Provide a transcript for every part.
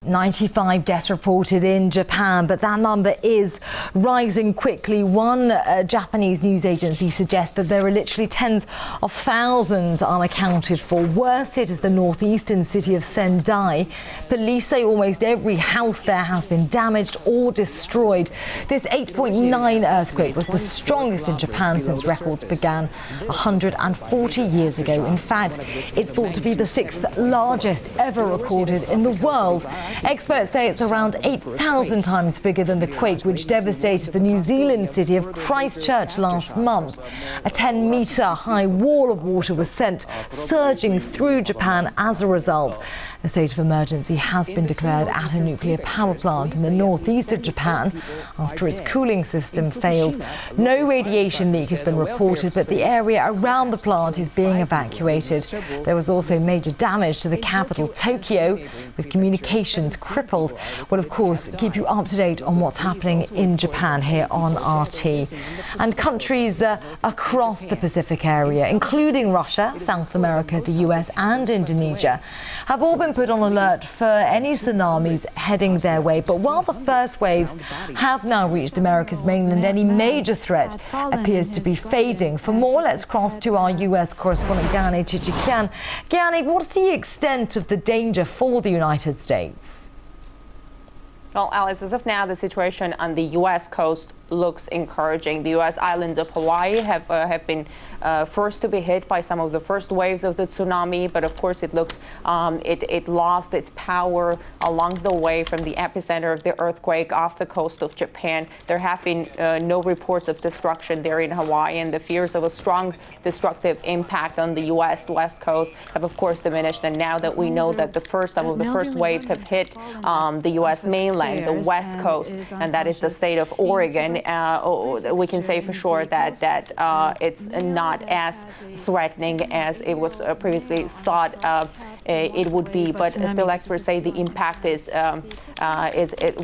95 deaths reported in Japan, but that number is rising quickly. One Japanese news agency suggests that there are literally tens of thousands unaccounted for. Worst hit is the northeastern city of Sendai. Police say almost every house there has been damaged or destroyed. This 8.9 earthquake was the strongest in Japan since records began 140 years ago. In fact, it's thought to be the sixth largest ever recorded in the world. Experts say it's around 8,000 times bigger than the quake which devastated the New Zealand city of Christchurch last month. A 10-metre high wall of water was sent surging through Japan as a result. A state of emergency has been declared at a nuclear power plant in the northeast of Japan after its cooling system failed. No radiation leak has been reported, but the area around the plant is being evacuated. There was also major damage to the capital, Tokyo, with communications crippled. We'll, of course, keep you up to date on what's happening in Japan here on RT. And countries across the Pacific area, including Russia, South America, the US and Indonesia, have all been put on alert for any tsunamis heading their way. But while the first waves have now reached America's mainland, any major threat appears to be fading. For more, let's cross to our US correspondent, Gani Chichikian. Gani, what's the extent of the danger for the United States? Well, Alice, as of now, the situation on the U.S. coast looks encouraging. The U.S. islands of Hawaii have been first to be hit by some of the first waves of the tsunami, but of course it looks it lost its power along the way from the epicenter of the earthquake off the coast of Japan. There have been no reports of destruction there in Hawaii, and the fears of a strong destructive impact on the U.S. west coast have of course diminished. And now that we know that some of the first waves have hit the U.S. mainland, the west coast, and that is the state of Oregon, we can say for sure that it's not as threatening as it was previously thought it would be. But still, experts say the impact is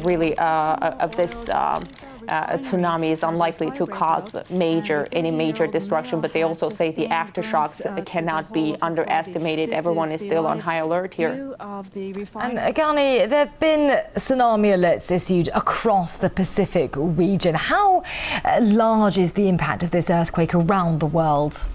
really of this tsunami is unlikely to cause any major destruction. But they also say the aftershocks cannot be underestimated. Everyone is still on high alert here. And Gani, there have been tsunami alerts issued across the Pacific region. How large is the impact of this earthquake around the world?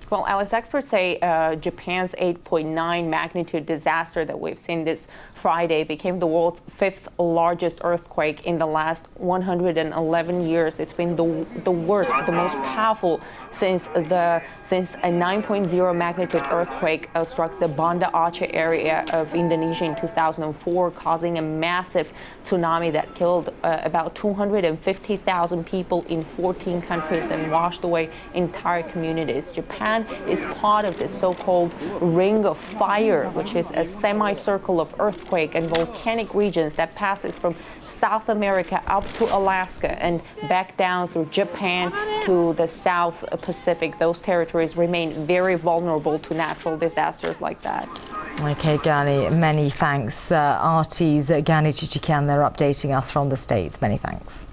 Well, Alice, experts say Japan's 8.9 magnitude disaster that we've seen this Friday became the world's fifth largest earthquake in the last 111 years. It's been the worst, the most powerful since a 9.0 magnitude earthquake struck the Banda Aceh area of Indonesia in 2004, causing a massive tsunami that killed about 250,000 people in 14 countries and washed away entire communities. Japan is part of this so-called Ring of Fire, which is a semicircle of earthquake and volcanic regions that passes from South America up to Alaska and back down through Japan to the South Pacific. Those territories remain very vulnerable to natural disasters like that. Okay, Gani, many thanks. RT's Gani Chichikian, they're updating us from the States. Many thanks.